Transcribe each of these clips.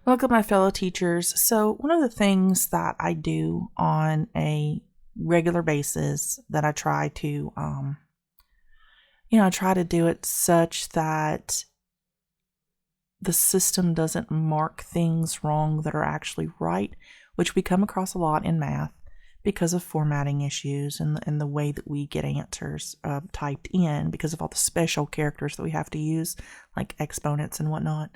Welcome, my fellow teachers. So, one of the things that I do on a regular basis that I try to, I try to do it such that the system doesn't mark things wrong that are actually right, which we come across a lot in math because of formatting issues and the way that we get answers typed in because of all the special characters that we have to use, like exponents and whatnot.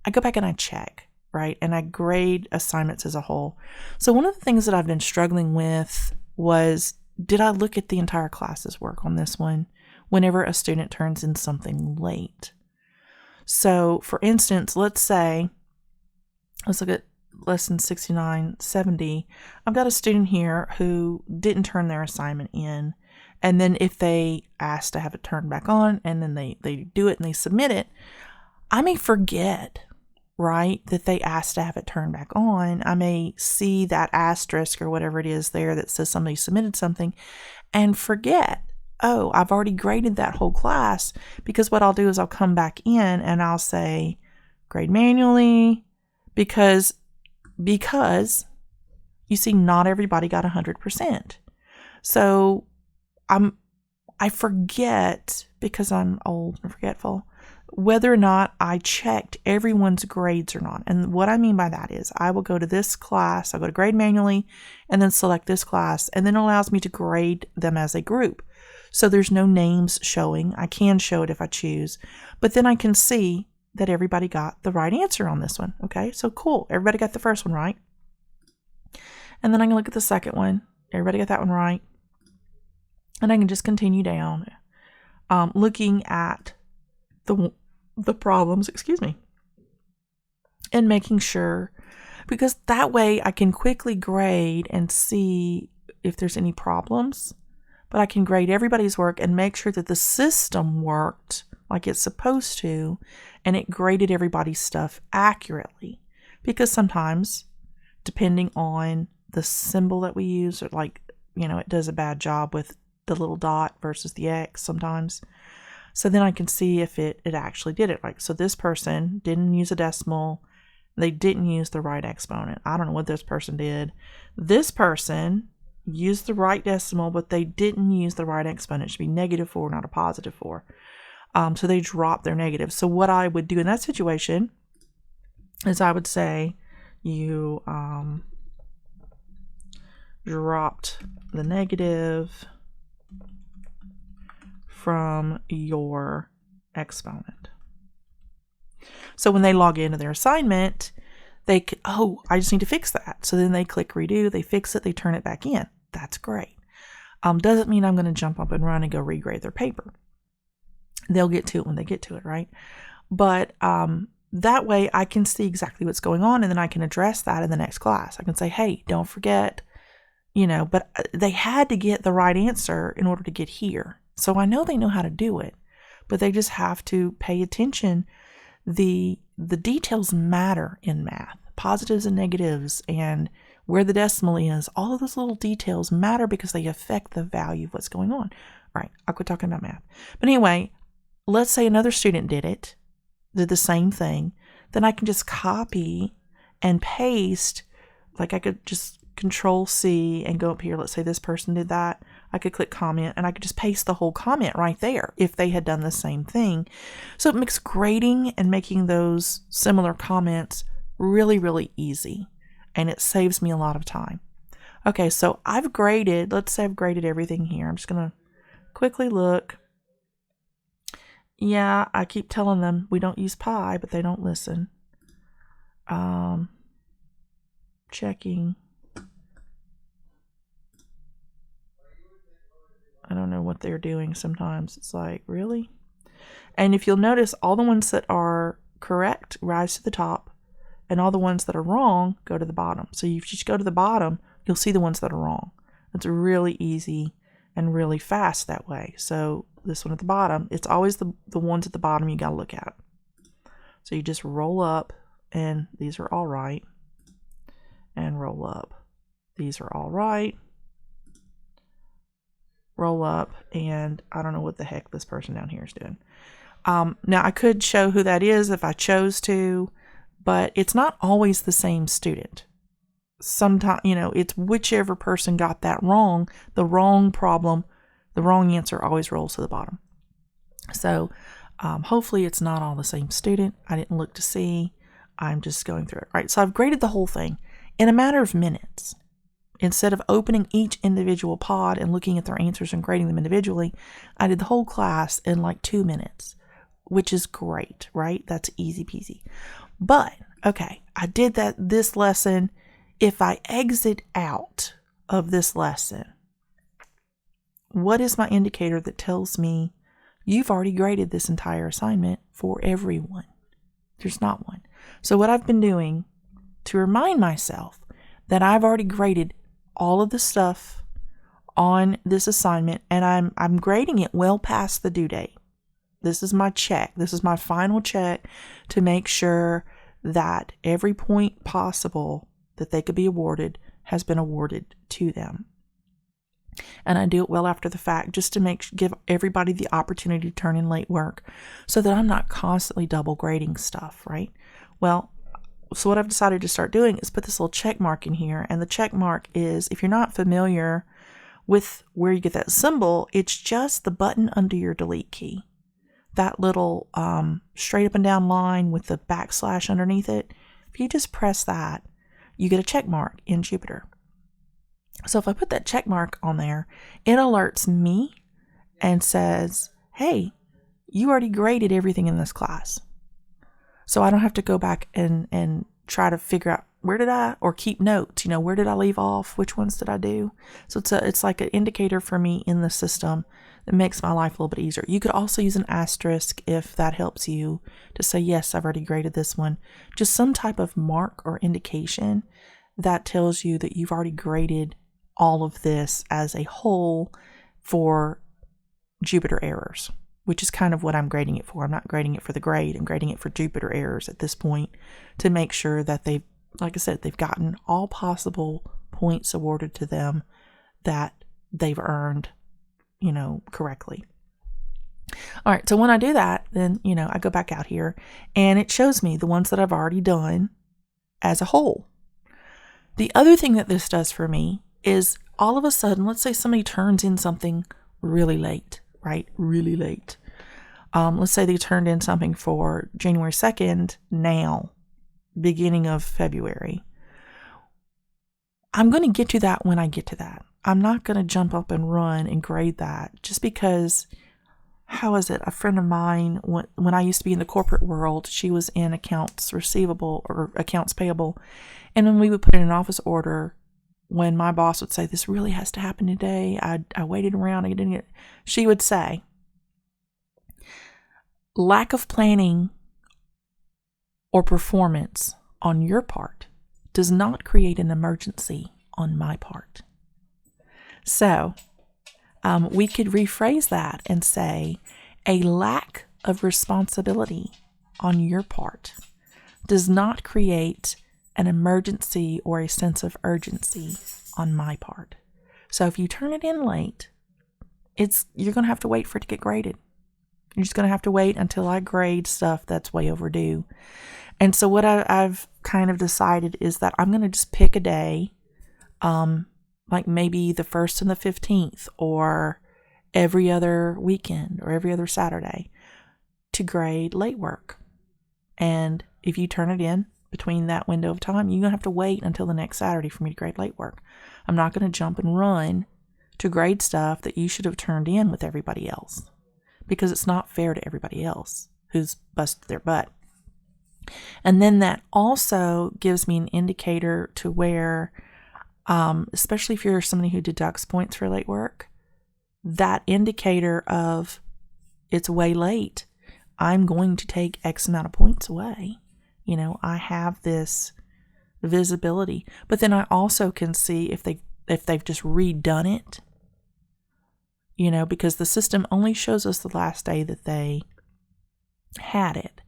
I go back and I check, right? And I grade assignments as a whole. So one of the things that I've been struggling with was, did I look at the entire class's work on this one whenever a student turns in something late? So for instance, let's look at lesson 6970. I've got a student here who didn't turn their assignment in. And then if they ask to have it turned back on and then they do it and they submit it, I may forget, right, that they asked to have it turned back on. I may see that asterisk or whatever it is there that says somebody submitted something and forget, oh, I've already graded that whole class, because what I'll do is I'll come back in and I'll say grade manually because you see not everybody got 100%. So I forget, because I'm old and forgetful, whether or not I checked everyone's grades or not. And what I mean by that is I will go to this class, I'll go to grade manually, and then select this class, and then it allows me to grade them as a group. So there's no names showing. I can show it if I choose, but then I can see that everybody got the right answer on this one. Okay, so cool. Everybody got the first one right. And then I can look at the second one. Everybody got that one right. And I can just continue down, looking at the problems, and making sure, because that way I can quickly grade and see if there's any problems, but I can grade everybody's work and make sure that the system worked like it's supposed to, and it graded everybody's stuff accurately. Because sometimes, depending on the symbol that we use, or it does a bad job with the little dot versus the X sometimes. So then I can see if it actually did it right. So this person didn't use a decimal. They didn't use the right exponent. I don't know what this person did. This person used the right decimal, but they didn't use the right exponent. It should be -4, not a +4. So they dropped their negative. So what I would do in that situation is I would say you dropped the negative from your exponent. So when they log into their assignment, I just need to fix that. So then they click redo, they fix it, they turn it back in. That's great. Doesn't mean I'm going to jump up and run and go regrade their paper. They'll get to it when they get to it, right? But that way I can see exactly what's going on, and then I can address that in the next class. I can say, hey, don't forget, but they had to get the right answer in order to get here. So I know they know how to do it, but they just have to pay attention. The details matter in math, positives and negatives, and where the decimal is. All of those little details matter because they affect the value of what's going on. All right, I'll quit talking about math. But anyway, let's say another student did the same thing. Then I can just copy and paste. Like I could just Control-C and go up here. Let's say this person did that. I could click comment and I could just paste the whole comment right there if they had done the same thing. So it makes grading and making those similar comments really, really easy. And it saves me a lot of time. Okay, so let's say I've graded everything here. I'm just going to quickly look. Yeah, I keep telling them we don't use pi, but they don't listen. Checking. I don't know what they're doing sometimes. It's like, really? And if you'll notice, all the ones that are correct rise to the top, and all the ones that are wrong go to the bottom. So if you just go to the bottom, you'll see the ones that are wrong. It's really easy and really fast that way. So this one at the bottom, it's always the ones at the bottom you got to look at. So you just roll up, and these are all right. And roll up. These are all right. Roll up, and I don't know what the heck this person down here is doing. Now I could show who that is if I chose to, but it's not always the same student. Sometimes, it's whichever person got that wrong, the wrong problem, the wrong answer always rolls to the bottom. So hopefully it's not all the same student. I didn't look to see. I'm just going through it. All right, so I've graded the whole thing in a matter of minutes. Instead of opening each individual pod and looking at their answers and grading them individually, I did the whole class in like 2 minutes, which is great, right? That's easy peasy. But, okay, I did this lesson. If I exit out of this lesson, what is my indicator that tells me you've already graded this entire assignment for everyone? There's not one. So what I've been doing to remind myself that I've already graded all of the stuff on this assignment, and I'm grading it well past the due date. This is my check. This is my final check to make sure that every point possible that they could be awarded has been awarded to them. And I do it well after the fact, just to give everybody the opportunity to turn in late work so that I'm not constantly double grading stuff, right? Well, so what I've decided to start doing is put this little check mark in here. And the check mark is, if you're not familiar with where you get that symbol, it's just the button under your delete key. That little straight up and down line with the backslash underneath it. If you just press that, you get a check mark in Jupyter. So if I put that check mark on there, it alerts me and says, hey, you already graded everything in this class. So I don't have to go back and try to figure out or keep notes, where did I leave off? Which ones did I do? So it's like an indicator for me in the system that makes my life a little bit easier. You could also use an asterisk if that helps you to say, yes, I've already graded this one. Just some type of mark or indication that tells you that you've already graded all of this as a whole for Jupyter errors, which is kind of what I'm grading it for. I'm not grading it for the grade. I'm grading it for Jupyter errors at this point to make sure that they've gotten all possible points awarded to them that they've earned, correctly. All right, so when I do that, then, I go back out here and it shows me the ones that I've already done as a whole. The other thing that this does for me is all of a sudden, let's say somebody turns in something really late, right? Really late. Let's say they turned in something for January 2nd now, beginning of February. I'm going to get to that when I get to that. I'm not going to jump up and run and grade that just because, how is it? A friend of mine, when I used to be in the corporate world, she was in accounts receivable or accounts payable. And when we would put in an office order, when my boss would say, this really has to happen today, I waited around, I didn't get it. She would say, lack of planning or performance on your part does not create an emergency on my part. So we could rephrase that and say, a lack of responsibility on your part does not create an emergency or a sense of urgency on my part. So if you turn it in late, you're going to have to wait for it to get graded. You're just going to have to wait until I grade stuff that's way overdue. And so what I've kind of decided is that I'm going to just pick a day, like maybe the 1st and the 15th, or every other weekend or every other Saturday, to grade late work. And if you turn it in between that window of time, you're going to have to wait until the next Saturday for me to grade late work. I'm not going to jump and run to grade stuff that you should have turned in with everybody else, because it's not fair to everybody else who's busted their butt. And then that also gives me an indicator to where, especially if you're somebody who deducts points for late work, that indicator of it's way late, I'm going to take X amount of points away. I have this visibility, but then I also can see if they've just redone it, because the system only shows us the last day that they had it.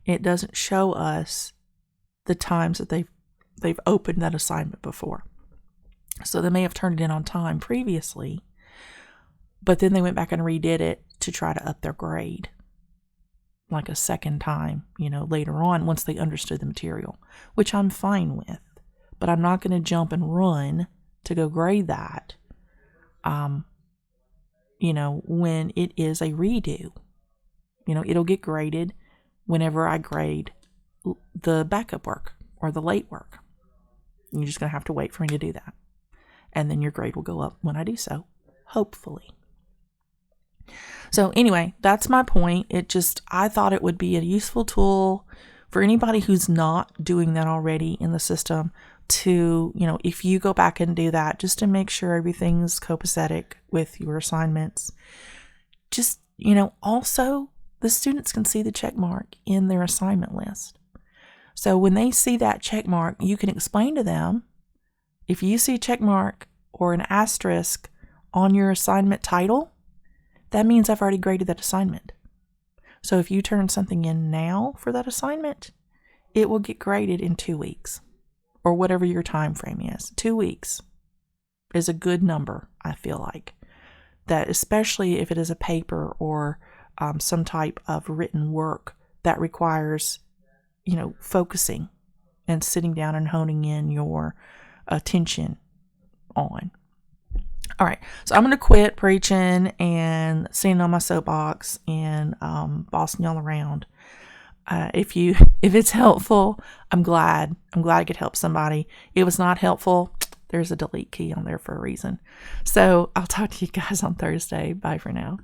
It doesn't show us the times that they've opened that assignment before. So they may have turned it in on time previously, but then they went back and redid it to try to up their grade. like a second time, later on once they understood the material, which I'm fine with. But I'm not going to jump and run to go grade that, when it is a redo. It'll get graded whenever I grade the backup work or the late work. You're just going to have to wait for me to do that. And then your grade will go up when I do so, hopefully. So anyway, that's my point. I thought it would be a useful tool for anybody who's not doing that already in the system to, if you go back and do that, just to make sure everything's copacetic with your assignments. Just, also the students can see the check mark in their assignment list. So when they see that check mark, you can explain to them, if you see a check mark or an asterisk on your assignment title, that means I've already graded that assignment. So if you turn something in now for that assignment, it will get graded in 2 weeks or whatever your time frame is. 2 weeks is a good number, I feel like. That especially if it is a paper or some type of written work that requires, focusing and sitting down and honing in your attention on. All right, so I'm going to quit preaching and sitting on my soapbox and bossing y'all around. If it's helpful, I'm glad I could help somebody. If it was not helpful, there's a delete key on there for a reason. So I'll talk to you guys on Thursday. Bye for now.